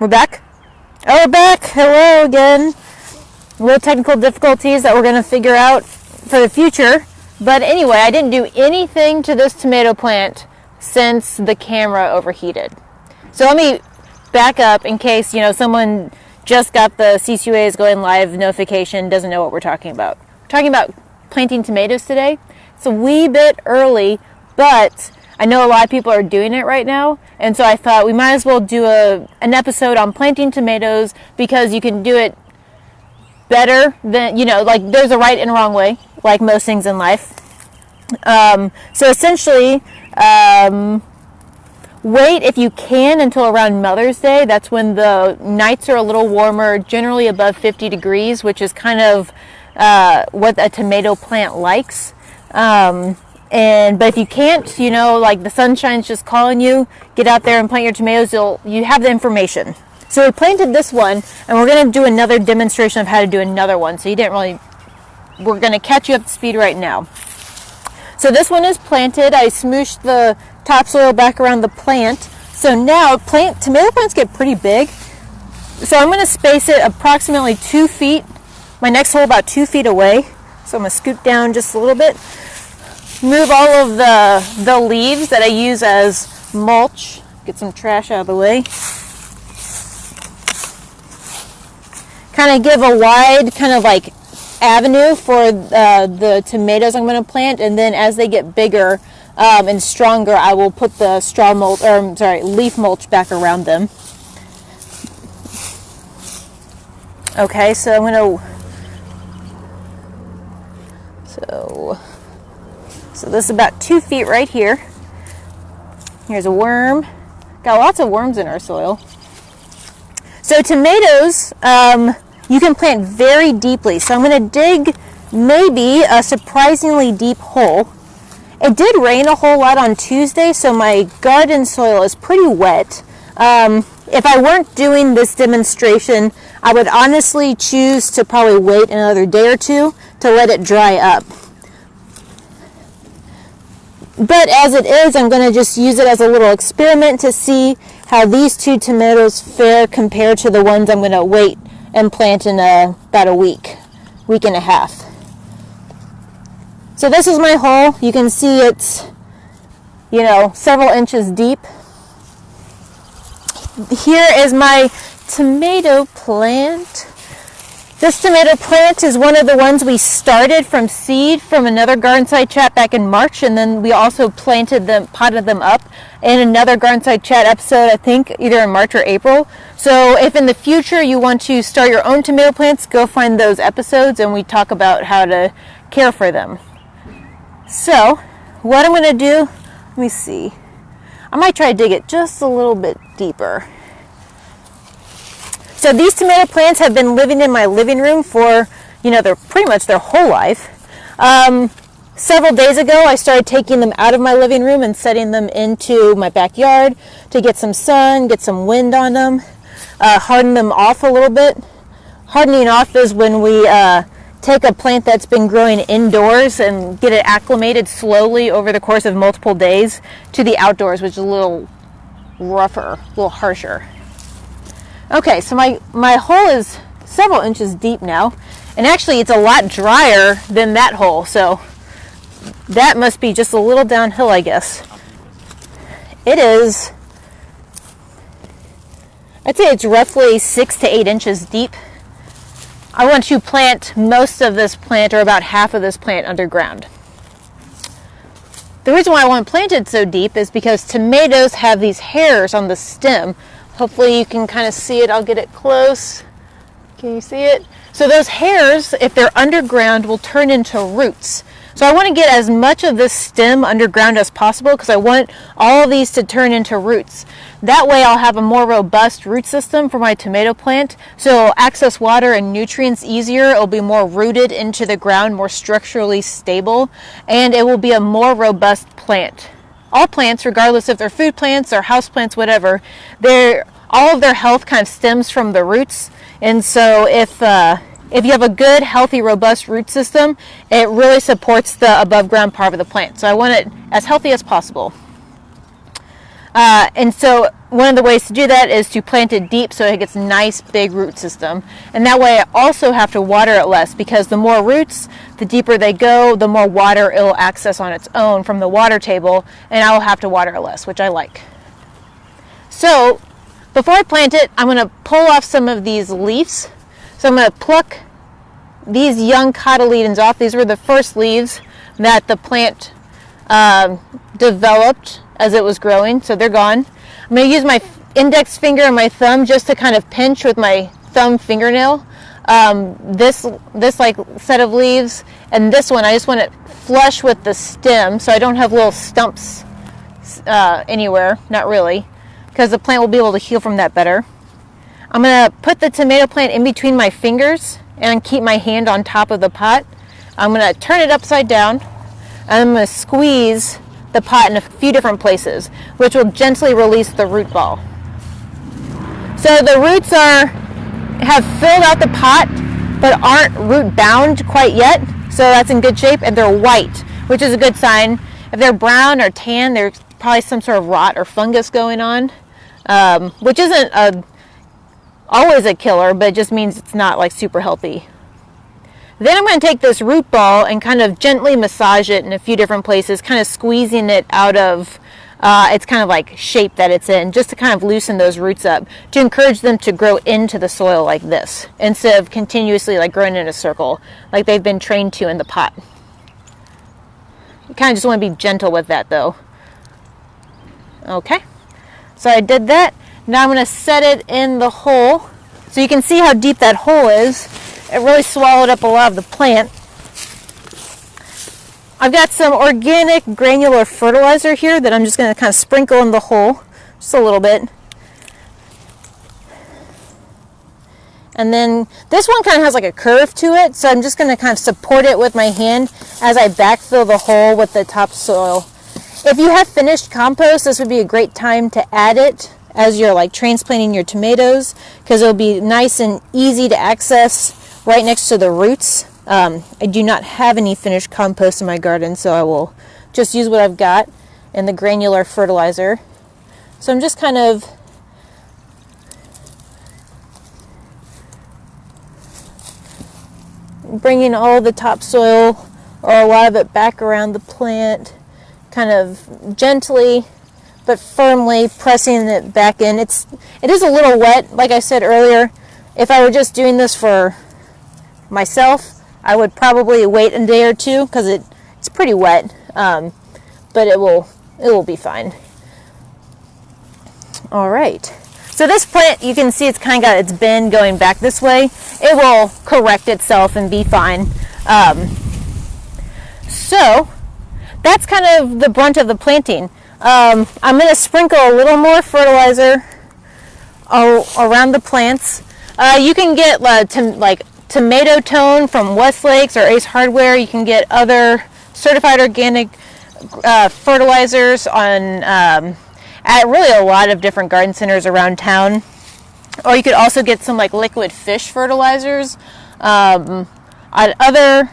We're back? Oh, we're back. Hello again. Little technical difficulties that we're going to figure out for the future. But anyway, I didn't do anything to this tomato plant since the camera overheated. So let me back up in case, someone just got the CCUA is going live notification, doesn't know what we're talking about. We're talking about planting tomatoes today. It's a wee bit early, but I know a lot of people are doing it right now, and so I thought we might as well do an episode on planting tomatoes because you can do it better than, like there's a right and wrong way, like most things in life. So essentially, wait if you can until around Mother's Day. That's when the nights are a little warmer, generally above 50 degrees, which is kind of what a tomato plant likes. But if you can't, like the sunshine's just calling you, get out there and plant your tomatoes, you have the information. So we planted this one, and we're going to do another demonstration of how to do another one. So we're going to catch you up to speed right now. So this one is planted. I smooshed the topsoil back around the plant. So now tomato plants get pretty big. So I'm going to space it approximately 2 feet. My next hole about 2 feet away. So I'm going to scoot down just a little bit. Move all of the leaves that I use as mulch. Get some trash out of the way. Kind of give a wide avenue for the tomatoes I'm going to plant, and then as they get bigger and stronger, I will put the leaf mulch back around them. Okay, so I'm going to. So this is about 2 feet right here. Here's a worm. Got lots of worms in our soil. So tomatoes, you can plant very deeply. So I'm going to dig maybe a surprisingly deep hole. It did rain a whole lot on Tuesday, so my garden soil is pretty wet. If I weren't doing this demonstration, I would honestly choose to probably wait another day or two to let it dry up. But as it is, I'm going to just use it as a little experiment to see how these two tomatoes fare compared to the ones I'm going to wait and plant in about a week and a half. So this is my hole. You can see it's, several inches deep. Here is my tomato plant. This tomato plant is one of the ones we started from seed from another Garden-Side Chat back in March, and then we also potted them up in another Garden-Side Chat episode, I think either in March or April. So if in the future you want to start your own tomato plants, go find those episodes and we talk about how to care for them. So what I'm going to do, let me see. I might try to dig it just a little bit deeper. So these tomato plants have been living in my living room for, they're pretty much their whole life. Several days ago, I started taking them out of my living room and setting them into my backyard to get some sun, get some wind on them, harden them off a little bit. Hardening off is when we take a plant that's been growing indoors and get it acclimated slowly over the course of multiple days to the outdoors, which is a little rougher, a little harsher. Okay, so my hole is several inches deep now, and actually it's a lot drier than that hole, so that must be just a little downhill, I guess. It is, I'd say it's roughly 6 to 8 inches deep. I want to plant most of this plant, or about half of this plant, underground. The reason why I want to plant it so deep is because tomatoes have these hairs on the stem. Hopefully you can kind of see it. I'll get it close. Can you see it? So those hairs, if they're underground, will turn into roots. So I want to get as much of this stem underground as possible because I want all of these to turn into roots. That way I'll have a more robust root system for my tomato plant. So it'll access water and nutrients easier. It'll be more rooted into the ground, more structurally stable, and it will be a more robust plant. All plants, regardless if they're food plants or house plants, whatever, all of their health kind of stems from the roots. And so if you have a good, healthy, robust root system, it really supports the above ground part of the plant. So I want it as healthy as possible. And so one of the ways to do that is to plant it deep so it gets a nice big root system. And that way I also have to water it less, because the more roots, the deeper they go, the more water it'll access on its own from the water table, and I'll have to water it less, which I like. So before I plant it, I'm going to pull off some of these leaves. So I'm going to pluck these young cotyledons off. These were the first leaves that the plant developed as it was growing, so they're gone. I'm going to use my index finger and my thumb just to kind of pinch with my thumb fingernail this like set of leaves, and this one I just want it flush with the stem so I don't have little stumps anywhere, not really, because the plant will be able to heal from that better. I'm going to put the tomato plant in between my fingers and keep my hand on top of the pot. I'm going to turn it upside down, and I'm going to squeeze the pot in a few different places, which will gently release the root ball. So the roots have filled out the pot, but aren't root bound quite yet, so that's in good shape, and they're white, which is a good sign. If they're brown or tan, there's probably some sort of rot or fungus going on, which isn't always a killer, but it just means it's not like super healthy. Then I'm going to take this root ball and kind of gently massage it in a few different places, kind of squeezing it out of its kind of like shape that it's in, just to kind of loosen those roots up, to encourage them to grow into the soil like this, instead of continuously like growing in a circle like they've been trained to in the pot. You kind of just want to be gentle with that though. Okay, so I did that. Now I'm going to set it in the hole so you can see how deep that hole is. It really swallowed up a lot of the plant. I've got some organic granular fertilizer here that I'm just going to kind of sprinkle in the hole, just a little bit. And then this one kind of has like a curve to it, so I'm just going to kind of support it with my hand as I backfill the hole with the topsoil. If you have finished compost, this would be a great time to add it as you're like transplanting your tomatoes, because it'll be nice and easy to access right next to the roots. I do not have any finished compost in my garden, so I will just use what I've got in the granular fertilizer. So I'm just kind of bringing all the topsoil, or a lot of it, back around the plant, kind of gently but firmly pressing it back in. It is a little wet, like I said earlier. If I were just doing this for myself, I would probably wait a day or two, because it's pretty wet, but it will be fine. All right. So this plant, you can see it's kind of got its bend going back this way. It will correct itself and be fine. So that's kind of the brunt of the planting. I'm going to sprinkle a little more fertilizer around the plants. You can get like Tomato Tone from Westlakes or Ace Hardware. You can get other certified organic fertilizers at really a lot of different garden centers around town. Or you could also get some like liquid fish fertilizers at other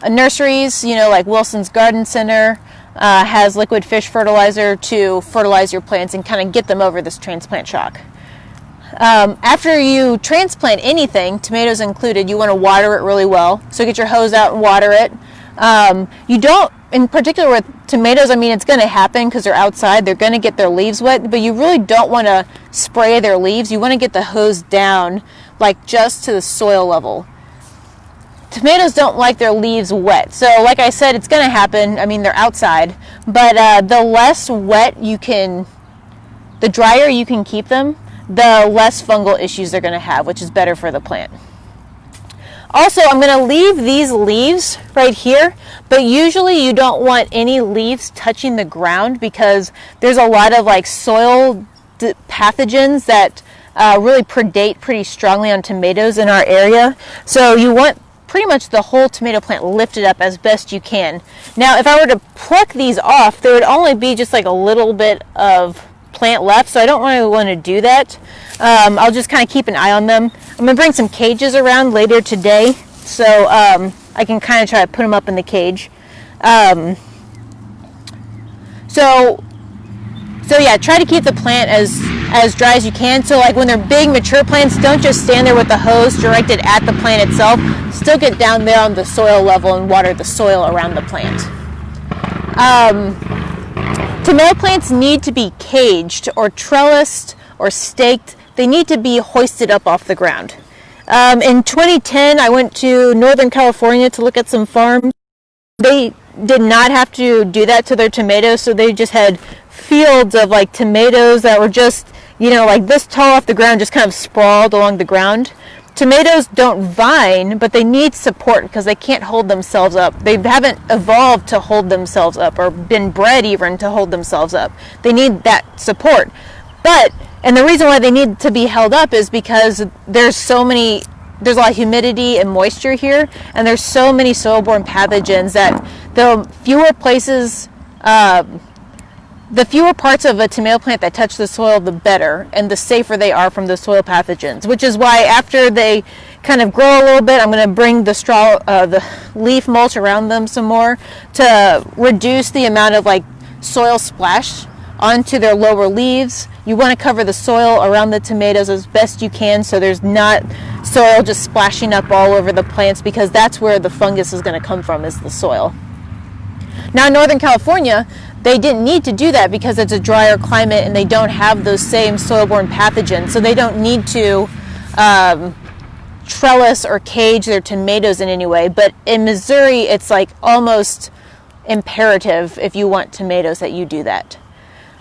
nurseries, like Wilson's Garden Center has liquid fish fertilizer to fertilize your plants and kind of get them over this transplant shock. After you transplant anything, tomatoes included, you want to water it really well. So get your hose out and water it. You don't, in particular with tomatoes, it's going to happen because they're outside. They're going to get their leaves wet, but you really don't want to spray their leaves. You want to get the hose down, like just to the soil level. Tomatoes don't like their leaves wet. So like I said, it's going to happen. They're outside, but the less wet the drier you can keep them, the less fungal issues they're going to have, which is better for the plant. Also, I'm going to leave these leaves right here, but usually you don't want any leaves touching the ground, because there's a lot of like soil pathogens that really predate pretty strongly on tomatoes in our area. So you want pretty much the whole tomato plant lifted up as best you can. Now, if I were to pluck these off, there would only be just like a little bit of plant left, so I don't really want to do that. I'll just kind of keep an eye on them. I'm going to bring some cages around later today, so I can kind of try to put them up in the cage. So So yeah, try to keep the plant as dry as you can. So like when they're big mature plants, don't just stand there with the hose directed at the plant itself. Still get down there on the soil level and water the soil around the plant. Tomato plants need to be caged or trellised or staked. They need to be hoisted up off the ground. In 2010, I went to Northern California to look at some farms. They did not have to do that to their tomatoes, so they just had fields of like tomatoes that were just, like this tall off the ground, just kind of sprawled along the ground. Tomatoes don't vine, but they need support because they can't hold themselves up. They haven't evolved to hold themselves up or been bred even to hold themselves up. They need that support. And the reason why they need to be held up is because there's a lot of humidity and moisture here, and there's so many soil-borne pathogens that the fewer parts of a tomato plant that touch the soil, the better, and the safer they are from the soil pathogens, which is why after they kind of grow a little bit, I'm going to bring the leaf mulch around them some more to reduce the amount of like soil splash onto their lower leaves. You want to cover the soil around the tomatoes as best you can so there's not soil just splashing up all over the plants, because that's where the fungus is going to come from, is the soil. Now in Northern California, they didn't need to do that because it's a drier climate and they don't have those same soil-borne pathogens, so they don't need to trellis or cage their tomatoes in any way. But in Missouri, it's like almost imperative if you want tomatoes that you do that.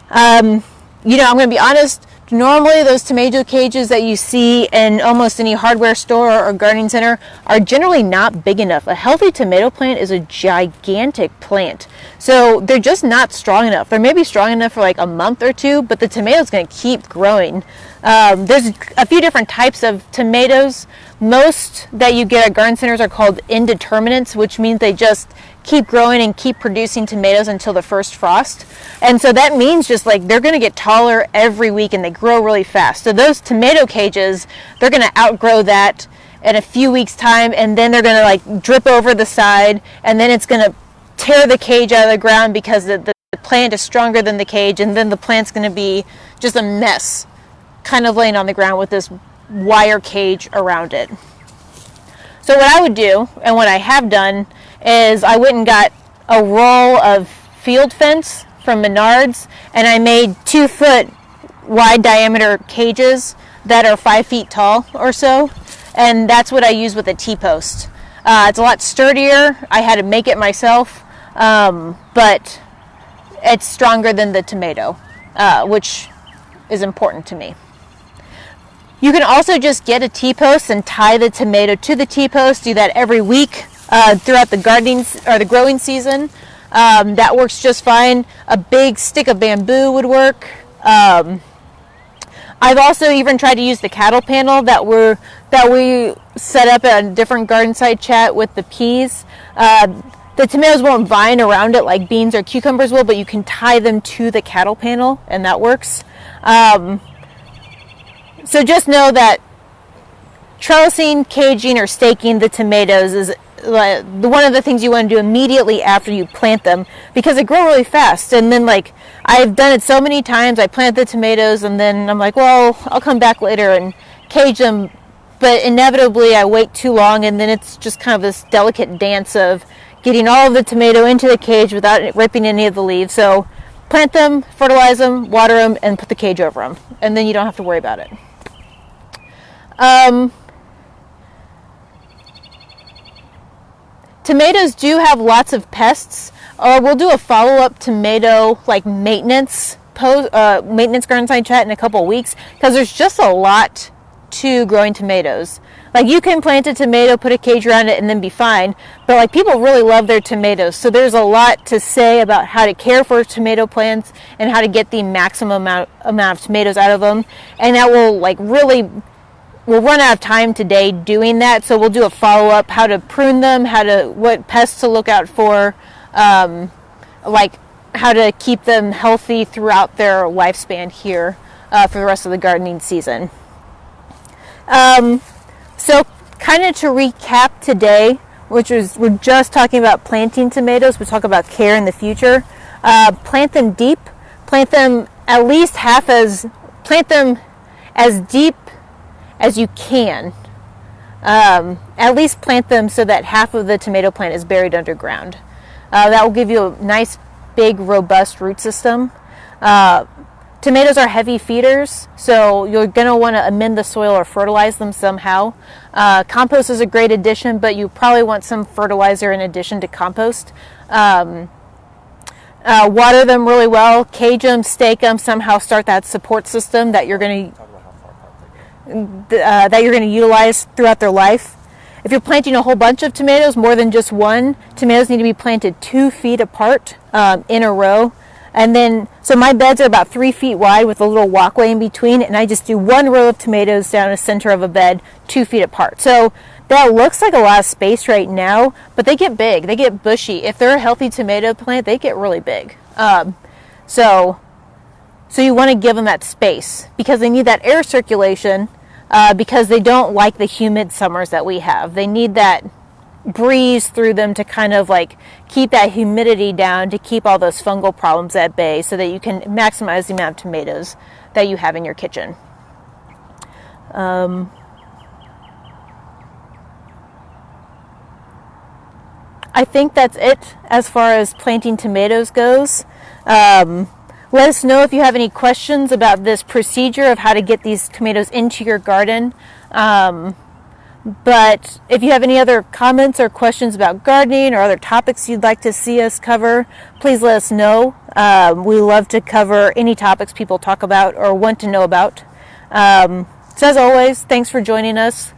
I'm going to be honest, normally those tomato cages that you see in almost any hardware store or gardening center are generally not big enough. A healthy tomato plant is a gigantic plant. So they're just not strong enough. They're maybe strong enough for like a month or two, but the tomato's going to keep growing. There's a few different types of tomatoes. Most that you get at garden centers are called indeterminates, which means they just keep growing and keep producing tomatoes until the first frost. And so that means just like they're going to get taller every week and they grow really fast. So those tomato cages, they're going to outgrow that in a few weeks time, and then they're going to like drip over the side, and then it's going to tear the cage out of the ground because the plant is stronger than the cage, and then the plant's going to be just a mess, kind of laying on the ground with this wire cage around it. So what I would do, and what I have done, is I went and got a roll of field fence from Menards, and I made 2-foot wide diameter cages that are 5 feet tall or so, and that's what I use with a T-post. It's a lot sturdier. I had to make it myself, but it's stronger than the tomato, which is important to me. You can also just get a T-post and tie the tomato to the T-post. Do that every week throughout the gardening or the growing season. That works just fine. A big stick of bamboo would work. I've also even tried to use the cattle panel that we set up at a different garden site chat with the peas. The tomatoes won't vine around it like beans or cucumbers will, but you can tie them to the cattle panel, and that works. So just know that trellising, caging, or staking the tomatoes is one of the things you want to do immediately after you plant them, because they grow really fast. And then like I've done it so many times, I plant the tomatoes and then I'm like, well, I'll come back later and cage them, but inevitably I wait too long, and then it's just kind of this delicate dance of getting all of the tomato into the cage without ripping any of the leaves. So plant them, fertilize them, water them, and put the cage over them, and then you don't have to worry about it. Tomatoes do have lots of pests. We'll do a follow-up tomato maintenance garden site chat in a couple of weeks, because there's just a lot to growing tomatoes. Like, you can plant a tomato, put a cage around it, and then be fine, but like, people really love their tomatoes, so there's a lot to say about how to care for tomato plants and how to get the maximum amount of tomatoes out of them, and that will we'll run out of time today doing that, so we'll do a follow-up, how to prune them, what pests to look out for, how to keep them healthy throughout their lifespan here for the rest of the gardening season. So kind of to recap today, we're just talking about planting tomatoes. We'll talk about care in the future. Plant them deep. Plant them at least plant them as deep as you can. At least plant them so that half of the tomato plant is buried underground. That will give you a nice, big, robust root system. Tomatoes are heavy feeders, so you're going to want to amend the soil or fertilize them somehow. Compost is a great addition, but you probably want some fertilizer in addition to compost. Water them really well, cage them, stake them, somehow start that support system that you're going to utilize throughout their life. If you're planting a whole bunch of tomatoes, more than just one, tomatoes need to be planted 2 feet apart in a row. And then, so my beds are about 3 feet wide with a little walkway in between, and I just do 1 row of tomatoes down the center of a bed 2 feet apart. So that looks like a lot of space right now, but they get big, they get bushy. If they're a healthy tomato plant, they get really big. So you want to give them that space because they need that air circulation because they don't like the humid summers that we have. They need that breeze through them to kind of like keep that humidity down, to keep all those fungal problems at bay so that you can maximize the amount of tomatoes that you have in your kitchen. I think that's it as far as planting tomatoes goes. Let us know if you have any questions about this procedure of how to get these tomatoes into your garden. But if you have any other comments or questions about gardening or other topics you'd like to see us cover, please let us know. We love to cover any topics people talk about or want to know about. So as always, thanks for joining us.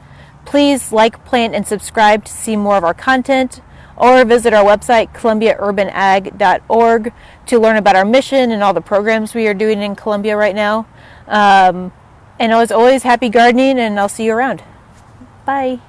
Please like, plant, and subscribe to see more of our content, or visit our website, columbiaurbanag.org, to learn about our mission and all the programs we are doing in Columbia right now. And as always, happy gardening, and I'll see you around. Bye.